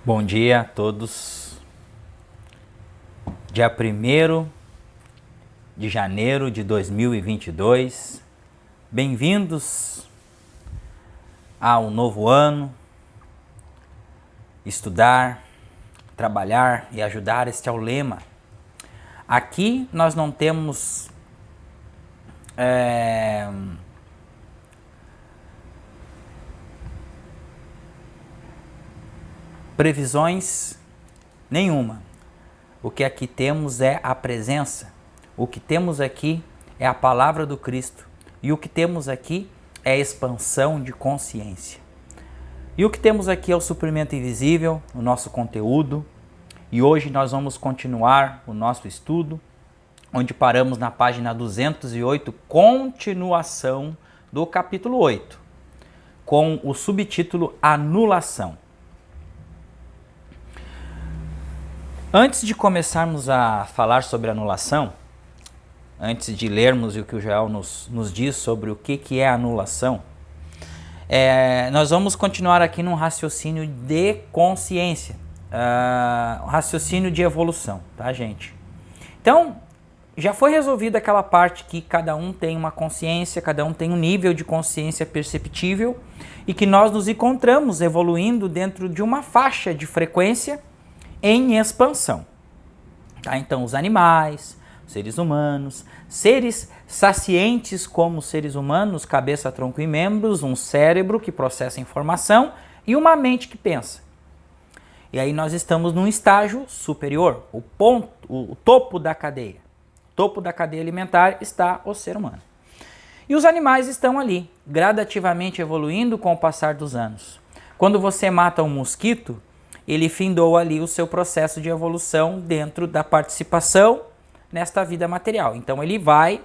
Bom dia a todos. Dia 1º de janeiro de 2022. Bem-vindos ao novo ano. Estudar, trabalhar e ajudar, este é o lema. Aqui nós não temos previsões nenhuma. O que aqui temos é a presença. O que temos aqui é a palavra do Cristo. E o que temos aqui é a expansão de consciência. E o que temos aqui é o suprimento invisível, o nosso conteúdo. E hoje nós vamos continuar o nosso estudo, onde paramos na página 208, continuação do capítulo 8, com o subtítulo Anulação. Antes de começarmos a falar sobre anulação, antes de lermos o que o Joel nos diz sobre o que é anulação, nós vamos continuar aqui num raciocínio de consciência, raciocínio de evolução, tá, gente? Então, já foi resolvida aquela parte que cada um tem uma consciência, cada um tem um nível de consciência perceptível e que nós nos encontramos evoluindo dentro de uma faixa de frequência em expansão. Tá? Então, os animais, seres humanos, seres sacientes como seres humanos, cabeça, tronco e membros, um cérebro que processa informação e uma mente que pensa. E aí nós estamos num estágio superior, o topo da cadeia. O topo da cadeia alimentar está o ser humano. E os animais estão ali, gradativamente evoluindo com o passar dos anos. Quando você mata um mosquito, ele findou ali o seu processo de evolução dentro da participação nesta vida material. Então ele vai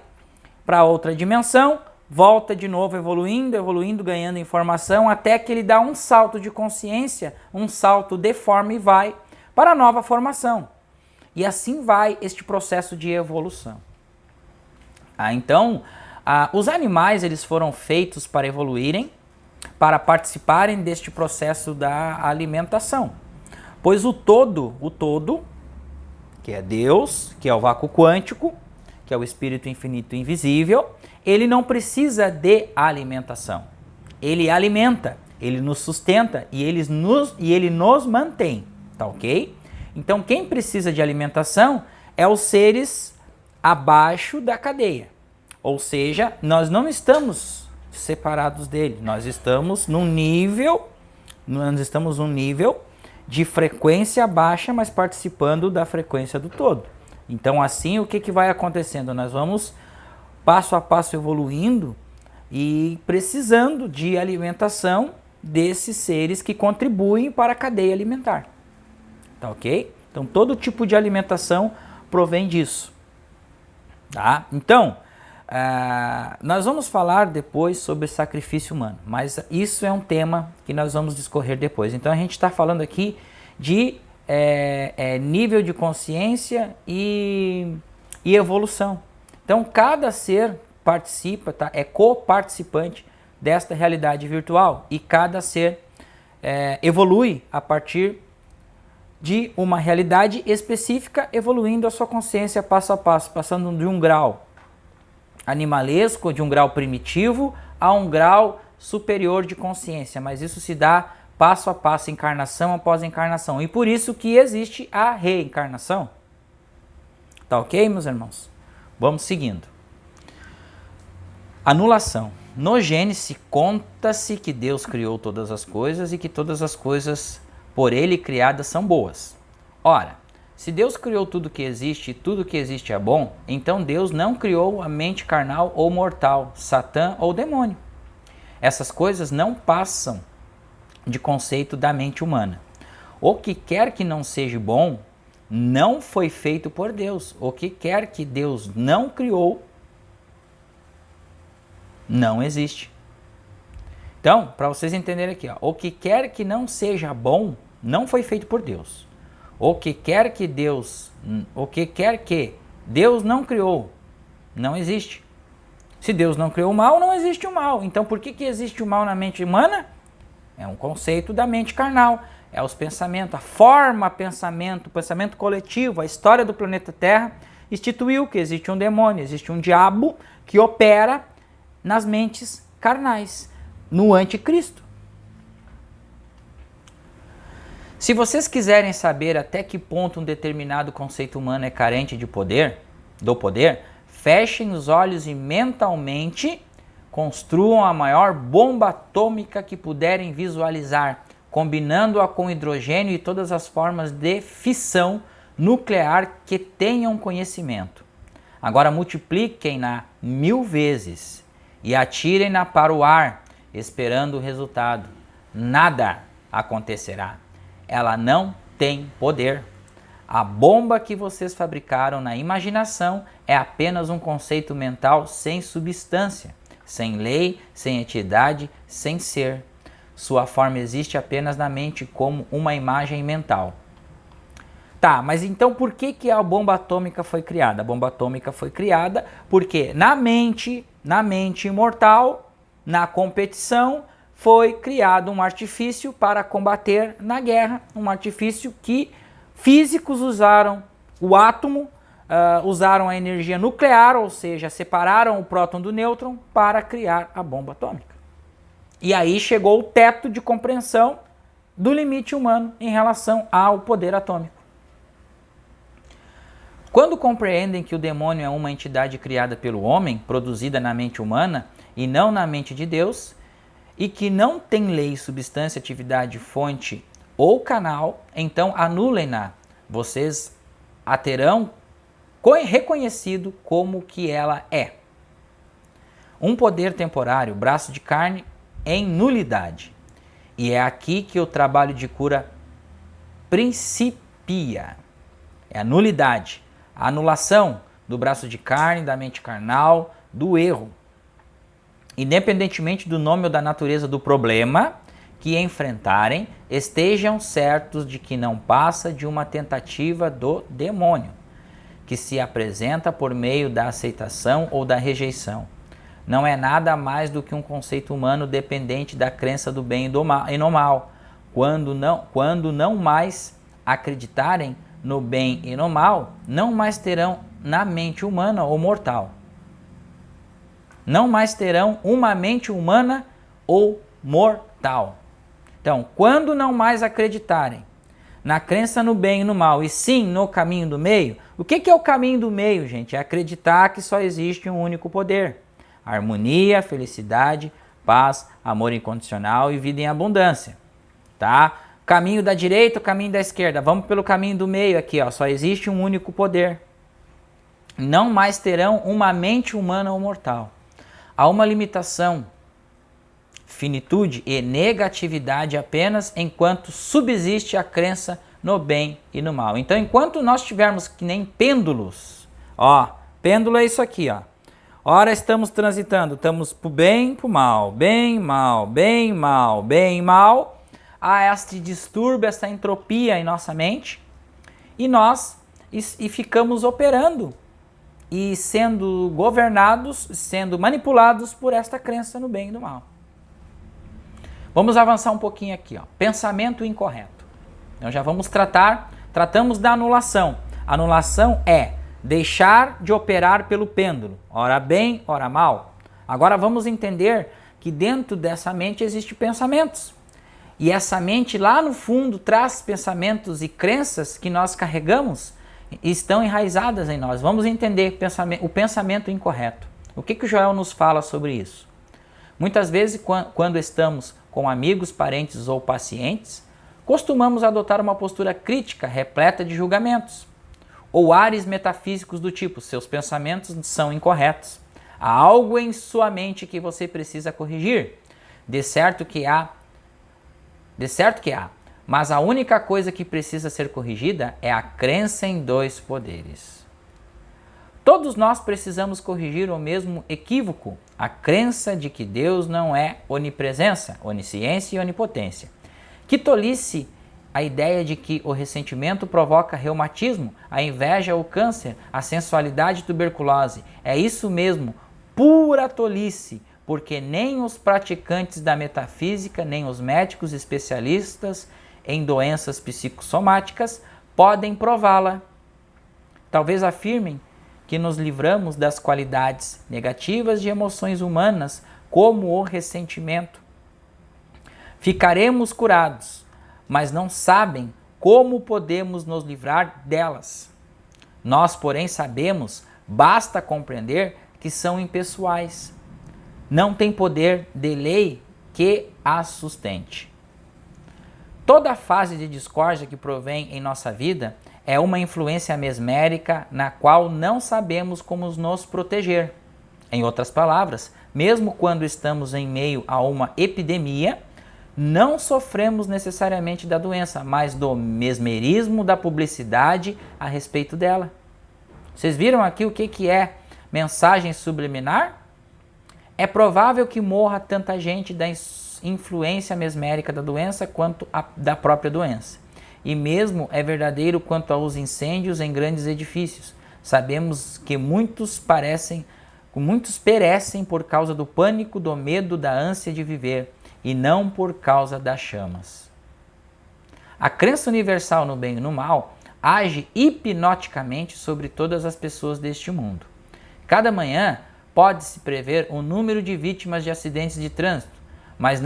para outra dimensão, volta de novo evoluindo, ganhando informação, até que ele dá um salto de consciência, um salto de forma e vai para a nova formação. E assim vai este processo de evolução. Então, os animais eles foram feitos para evoluírem, para participarem deste processo da alimentação. Pois o todo, que é Deus, que é o vácuo quântico, que é o Espírito infinito e invisível, ele não precisa de alimentação. Ele alimenta, ele nos sustenta e ele nos mantém, tá ok? Então quem precisa de alimentação é os seres abaixo da cadeia. Ou seja, nós não estamos separados dele, nós estamos num nível de frequência baixa, mas participando da frequência do todo. Então assim, o que vai acontecendo? Nós vamos passo a passo evoluindo e precisando de alimentação desses seres que contribuem para a cadeia alimentar. Tá ok? Então todo tipo de alimentação provém disso. Tá? Então, nós vamos falar depois sobre sacrifício humano, mas isso é um tema que nós vamos discorrer depois. Então a gente está falando aqui de nível de consciência e evolução. Então cada ser participa, tá? É coparticipante desta realidade virtual e cada ser evolui a partir de uma realidade específica, evoluindo a sua consciência passo a passo, passando de um grau animalesco, de um grau primitivo, a um grau superior de consciência. Mas isso se dá passo a passo, encarnação após encarnação. E por isso que existe a reencarnação. Tá ok, meus irmãos? Vamos seguindo. Anulação. No Gênesis, conta-se que Deus criou todas as coisas e que todas as coisas por ele criadas são boas. Ora, se Deus criou tudo que existe e tudo que existe é bom, então Deus não criou a mente carnal ou mortal, Satã ou demônio. Essas coisas não passam de conceito da mente humana. O que quer que não seja bom, não foi feito por Deus. O que quer que Deus não criou, não existe. Então, para vocês entenderem aqui, o que quer que não seja bom, não foi feito por Deus. O que quer que Deus não criou, não existe. Se Deus não criou o mal, não existe o mal. Então, por que existe o mal na mente humana? É um conceito da mente carnal. É os pensamentos, a forma pensamento, o pensamento coletivo, a história do planeta Terra instituiu que existe um demônio, existe um diabo que opera nas mentes carnais, no anticristo. Se vocês quiserem saber até que ponto um determinado conceito humano é carente de poder, fechem os olhos e mentalmente construam a maior bomba atômica que puderem visualizar, combinando-a com hidrogênio e todas as formas de fissão nuclear que tenham conhecimento. Agora multipliquem-na 1000 vezes e atirem-na para o ar, esperando o resultado. Nada acontecerá. Ela não tem poder. A bomba que vocês fabricaram na imaginação é apenas um conceito mental sem substância, sem lei, sem entidade, sem ser. Sua forma existe apenas na mente como uma imagem mental. Tá, mas então por que a bomba atômica foi criada? A bomba atômica foi criada porque na mente imortal, na competição, foi criado um artifício para combater na guerra, um artifício que físicos usaram o átomo, usaram a energia nuclear, ou seja, separaram o próton do nêutron para criar a bomba atômica. E aí chegou o teto de compreensão do limite humano em relação ao poder atômico. Quando compreendem que o demônio é uma entidade criada pelo homem, produzida na mente humana e não na mente de Deus, e que não tem lei, substância, atividade, fonte ou canal, então anulem-na. Vocês a terão reconhecido como que ela é. Um poder temporário, braço de carne, em nulidade. E é aqui que o trabalho de cura principia. É a nulidade, a anulação do braço de carne, da mente carnal, do erro. Independentemente do nome ou da natureza do problema que enfrentarem, estejam certos de que não passa de uma tentativa do demônio, que se apresenta por meio da aceitação ou da rejeição. Não é nada mais do que um conceito humano dependente da crença do bem e no mal. Quando não mais acreditarem no bem e no mal, não mais terão na mente humana ou mortal. Não mais terão uma mente humana ou mortal. Então, quando não mais acreditarem na crença no bem e no mal, e sim no caminho do meio, o que é o caminho do meio, gente? É acreditar que só existe um único poder. Harmonia, felicidade, paz, amor incondicional e vida em abundância. Tá? Caminho da direita, o caminho da esquerda. Vamos pelo caminho do meio aqui, ó. Só existe um único poder. Não mais terão uma mente humana ou mortal. Há uma limitação, finitude e negatividade apenas enquanto subsiste a crença no bem e no mal. Então, enquanto nós tivermos que nem pêndulos, ó, pêndulo é isso aqui, ó. Ora estamos transitando, estamos pro bem, pro mal, bem, mal, bem, mal, bem, mal. Há este distúrbio, essa entropia em nossa mente e ficamos operando e sendo governados, sendo manipulados por esta crença no bem e no mal. Vamos avançar um pouquinho aqui, ó. Pensamento incorreto. Então já tratamos da anulação. Anulação é deixar de operar pelo pêndulo, ora bem, ora mal. Agora vamos entender que dentro dessa mente existem pensamentos. E essa mente lá no fundo traz pensamentos e crenças que nós carregamos e estão enraizadas em nós. Vamos entender o pensamento incorreto. O que o Joel nos fala sobre isso? Muitas vezes, quando estamos com amigos, parentes ou pacientes, costumamos adotar uma postura crítica, repleta de julgamentos, ou ares metafísicos do tipo, seus pensamentos são incorretos. Há algo em sua mente que você precisa corrigir. De certo que há. Mas a única coisa que precisa ser corrigida é a crença em dois poderes. Todos nós precisamos corrigir o mesmo equívoco, a crença de que Deus não é onipresença, onisciência e onipotência. Que tolice a ideia de que o ressentimento provoca reumatismo, a inveja o câncer, a sensualidade tuberculose. É isso mesmo, pura tolice, porque nem os praticantes da metafísica, nem os médicos especialistas em doenças psicossomáticas podem prová-la. Talvez afirmem que nos livramos das qualidades negativas de emoções humanas, como o ressentimento. Ficaremos curados, mas não sabem como podemos nos livrar delas. Nós, porém, sabemos, basta compreender que são impessoais. Não tem poder de lei que as sustente. Toda fase de discórdia que provém em nossa vida é uma influência mesmérica na qual não sabemos como nos proteger. Em outras palavras, mesmo quando estamos em meio a uma epidemia, não sofremos necessariamente da doença, mas do mesmerismo da publicidade a respeito dela. Vocês viram aqui o que é mensagem subliminar? É provável que morra tanta gente da influência mesmérica da doença quanto da própria doença. E mesmo é verdadeiro quanto aos incêndios em grandes edifícios. Sabemos que muitos perecem por causa do pânico, do medo, da ânsia de viver, e não por causa das chamas. A crença universal no bem e no mal age hipnoticamente sobre todas as pessoas deste mundo. Cada manhã pode-se prever o número de vítimas de acidentes de trânsito, mas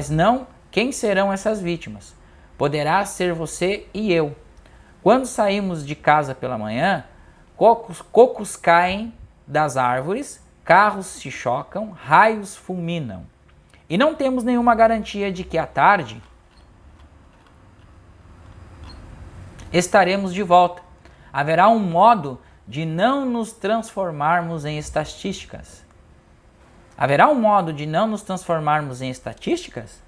não quem serão essas vítimas. Poderá ser você e eu. Quando saímos de casa pela manhã, cocos caem das árvores, carros se chocam, raios fulminam. E não temos nenhuma garantia de que à tarde estaremos de volta. Haverá um modo de não nos transformarmos em estatísticas. Haverá um modo de não nos transformarmos em estatísticas?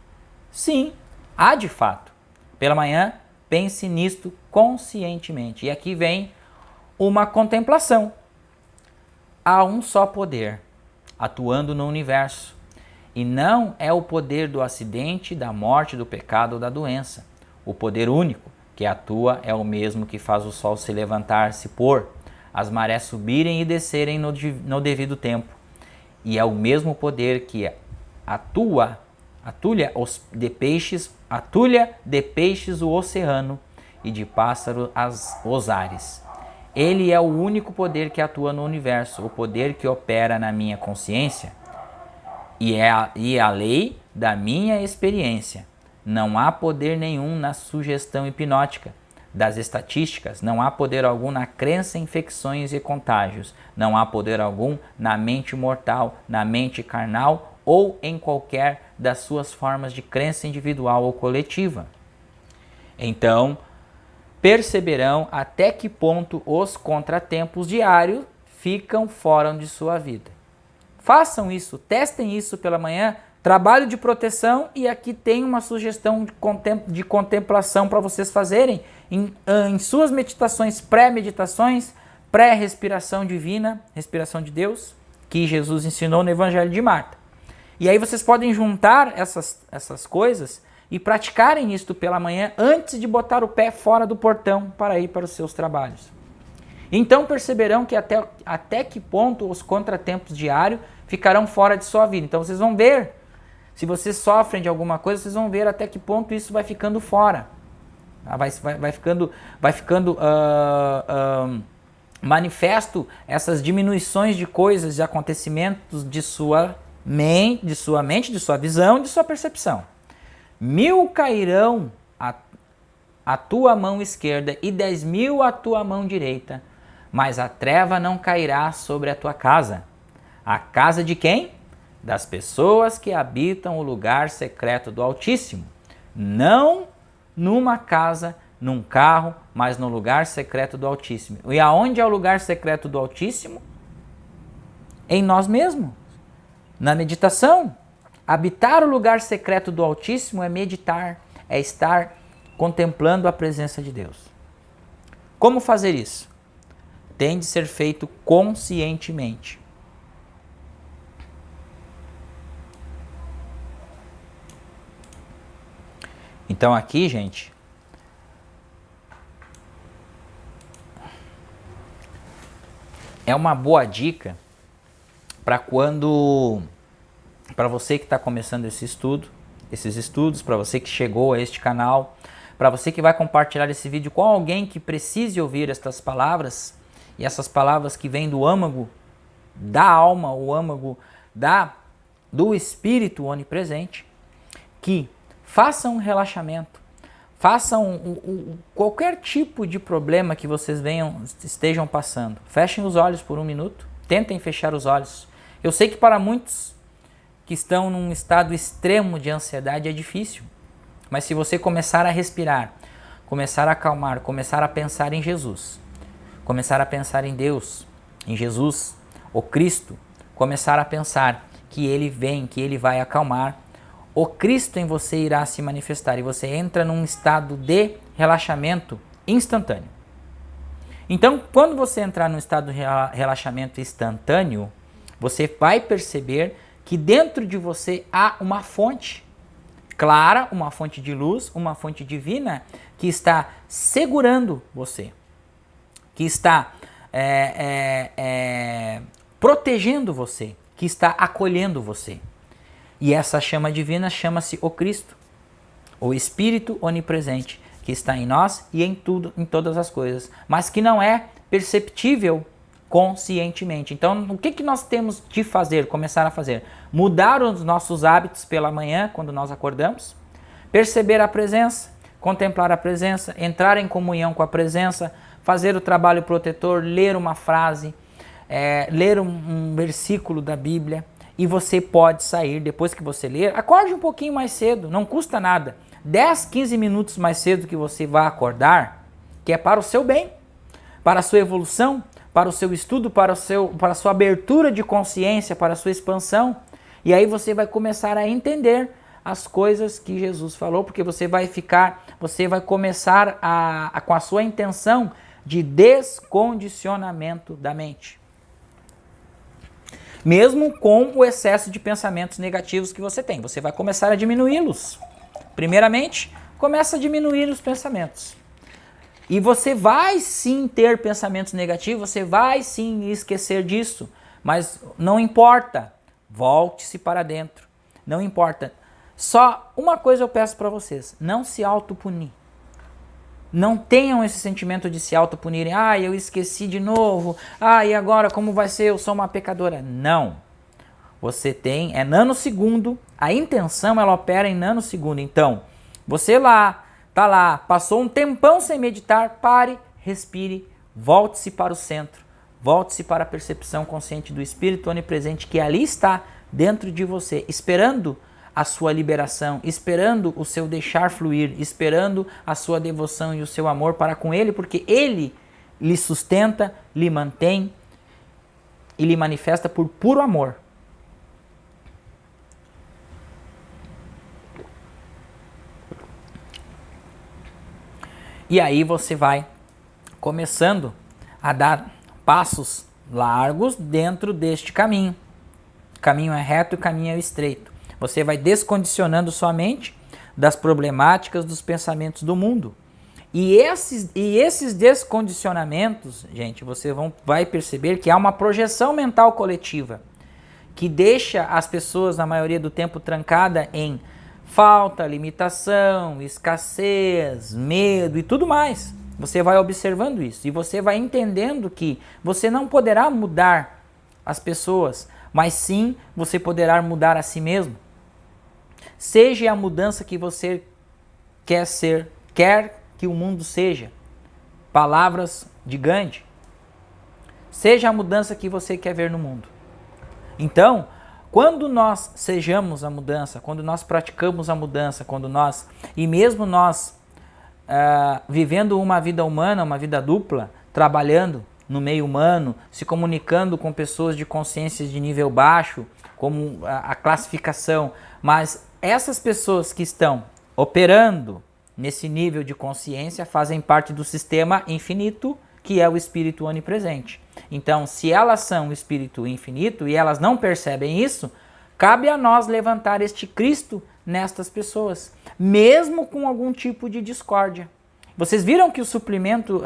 Sim, há de fato. Pela manhã, pense nisto conscientemente. E aqui vem uma contemplação. Há um só poder atuando no universo. E não é o poder do acidente, da morte, do pecado ou da doença. O poder único que atua é o mesmo que faz o sol se levantar, se pôr, as marés subirem e descerem no devido tempo. E é o mesmo poder que atulha de peixes o oceano e de pássaros os ares. Ele é o único poder que atua no universo, o poder que opera na minha consciência e é a lei da minha experiência. Não há poder nenhum na sugestão hipnótica das estatísticas, não há poder algum na crença em infecções e contágios, não há poder algum na mente mortal, na mente carnal ou em qualquer das suas formas de crença individual ou coletiva. Então, perceberão até que ponto os contratempos diários ficam fora de sua vida. Façam isso, testem isso pela manhã, trabalho de proteção, e aqui tem uma sugestão de contemplação para vocês fazerem em suas meditações, pré-meditações, pré-respiração divina, respiração de Deus, que Jesus ensinou no Evangelho de Marta. E aí vocês podem juntar essas coisas e praticarem isto pela manhã antes de botar o pé fora do portão para ir para os seus trabalhos. Então perceberão que até que ponto os contratempos diários ficarão fora de sua vida. Então vocês vão ver, se vocês sofrem de alguma coisa, vocês vão ver até que ponto isso vai ficando fora. Vai ficando manifesto essas diminuições de coisas, de acontecimentos de sua mente, de sua visão, de sua percepção. 1000 cairão à tua mão esquerda e 10.000 à tua mão direita, mas a treva não cairá sobre a tua casa. A casa de quem? Das pessoas que habitam o lugar secreto do Altíssimo. Não numa casa, num carro, mas no lugar secreto do Altíssimo. E aonde é o lugar secreto do Altíssimo? Em nós mesmos, na meditação. Habitar o lugar secreto do Altíssimo é meditar, é estar contemplando a presença de Deus. Como fazer isso? Tem de ser feito conscientemente. Então aqui, gente, é uma boa dica para quando para você que está começando esses estudos, para você que chegou a este canal, para você que vai compartilhar esse vídeo com alguém que precise ouvir estas palavras, e essas palavras que vêm do âmago da alma, o âmago do Espírito onipresente, que façam um relaxamento, façam qualquer tipo de problema que vocês estejam passando. Fechem os olhos por um minuto, tentem fechar os olhos. Eu sei que para muitos que estão num estado extremo de ansiedade é difícil, mas se você começar a respirar, começar a acalmar, começar a pensar em Jesus, começar a pensar em Deus, em Jesus, o Cristo, começar a pensar que Ele vem, que Ele vai acalmar, o Cristo em você irá se manifestar e você entra num estado de relaxamento instantâneo. Então, quando você entrar num estado de relaxamento instantâneo, você vai perceber que dentro de você há uma fonte clara, uma fonte de luz, uma fonte divina que está segurando você, que está protegendo você, que está acolhendo você. E essa chama divina chama-se o Cristo, o Espírito onipresente, que está em nós e em tudo, em todas as coisas, mas que não é perceptível conscientemente. Então, o que nós temos de fazer, começar a fazer? Mudar os nossos hábitos pela manhã, quando nós acordamos, perceber a presença, contemplar a presença, entrar em comunhão com a presença, fazer o trabalho protetor, ler uma frase, ler um versículo da Bíblia, e você pode sair, depois que você ler, acorde um pouquinho mais cedo, não custa nada. 10, 15 minutos mais cedo que você vai acordar, que é para o seu bem, para a sua evolução, para o seu estudo, para a sua abertura de consciência, para a sua expansão. E aí você vai começar a entender as coisas que Jesus falou, porque você vai começar com a sua intenção de descondicionamento da mente. Mesmo com o excesso de pensamentos negativos que você tem, você vai começar a diminuí-los. Primeiramente, começa a diminuir os pensamentos. E você vai sim ter pensamentos negativos, você vai sim esquecer disso, mas não importa, volte-se para dentro, não importa. Só uma coisa eu peço para vocês, não se autopunir. Não tenham esse sentimento de se autopunirem. Ah, eu esqueci de novo. Ah, e agora como vai ser? Eu sou uma pecadora. Não. Você tem, é nanosegundo, a intenção ela opera em nanosegundo. Então, você tá lá, passou um tempão sem meditar, pare, respire, volte-se para o centro. Volte-se para a percepção consciente do Espírito onipresente que ali está dentro de você, esperando a sua liberação, esperando o seu deixar fluir, esperando a sua devoção e o seu amor para com Ele, porque Ele lhe sustenta, lhe mantém e lhe manifesta por puro amor. E aí você vai começando a dar passos largos dentro deste caminho. O caminho é reto e o caminho é estreito. Você vai descondicionando sua mente das problemáticas, dos pensamentos do mundo. E esses descondicionamentos, gente, você vai perceber que há uma projeção mental coletiva que deixa as pessoas, na maioria do tempo, trancada em falta, limitação, escassez, medo e tudo mais. Você vai observando isso e você vai entendendo que você não poderá mudar as pessoas, mas sim você poderá mudar a si mesmo. Seja a mudança que você quer que o mundo seja. Palavras de Gandhi. Seja a mudança que você quer ver no mundo. Então, quando nós sejamos a mudança, quando nós praticamos a mudança, e mesmo nós vivendo uma vida humana, uma vida dupla, trabalhando no meio humano, se comunicando com pessoas de consciências de nível baixo, como a classificação, mas essas pessoas que estão operando nesse nível de consciência fazem parte do sistema infinito, que é o Espírito onipresente. Então, se elas são o Espírito infinito e elas não percebem isso, cabe a nós levantar este Cristo nestas pessoas, mesmo com algum tipo de discórdia. Vocês viram que o suprimento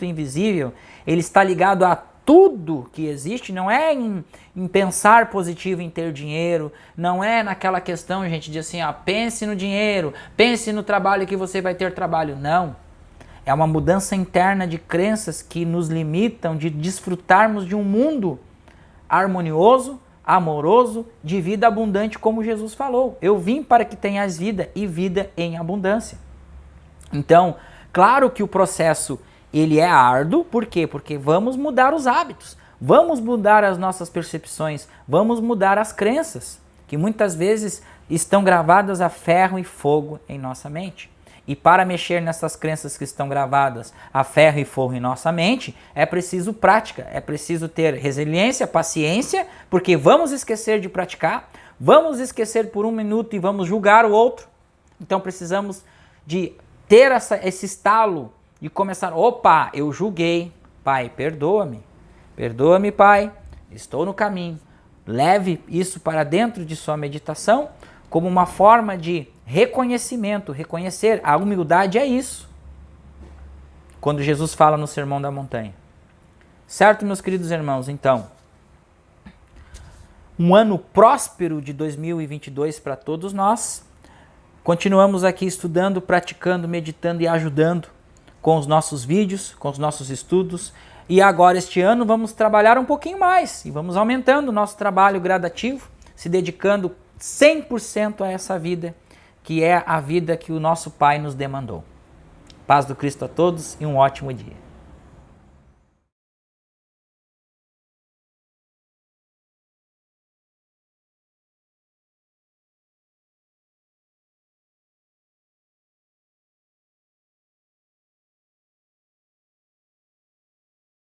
invisível, ele está ligado a tudo que existe não é em pensar positivo em ter dinheiro, não é naquela questão, gente, de assim, pense no dinheiro, pense no trabalho que você vai ter trabalho. Não. É uma mudança interna de crenças que nos limitam de desfrutarmos de um mundo harmonioso, amoroso, de vida abundante, como Jesus falou. Eu vim para que tenhas vida e vida em abundância. Então, claro que o processo ele é árduo, por quê? Porque vamos mudar os hábitos, vamos mudar as nossas percepções, vamos mudar as crenças, que muitas vezes estão gravadas a ferro e fogo em nossa mente. E para mexer nessas crenças que estão gravadas a ferro e fogo em nossa mente, é preciso prática, é preciso ter resiliência, paciência, porque vamos esquecer de praticar, vamos esquecer por um minuto e vamos julgar o outro. Então precisamos de ter esse estalo de começar, opa, eu julguei, pai, perdoa-me, perdoa-me, pai, estou no caminho. Leve isso para dentro de sua meditação como uma forma de reconhecimento, reconhecer. A humildade é isso. Quando Jesus fala no Sermão da Montanha. Certo, meus queridos irmãos? Então, um ano próspero de 2022 para todos nós. Continuamos aqui estudando, praticando, meditando e ajudando com os nossos vídeos, com os nossos estudos. E agora, este ano, vamos trabalhar um pouquinho mais. E vamos aumentando o nosso trabalho gradativo, se dedicando 100% a essa vida, que é a vida que o nosso Pai nos demandou. Paz do Cristo a todos e um ótimo dia.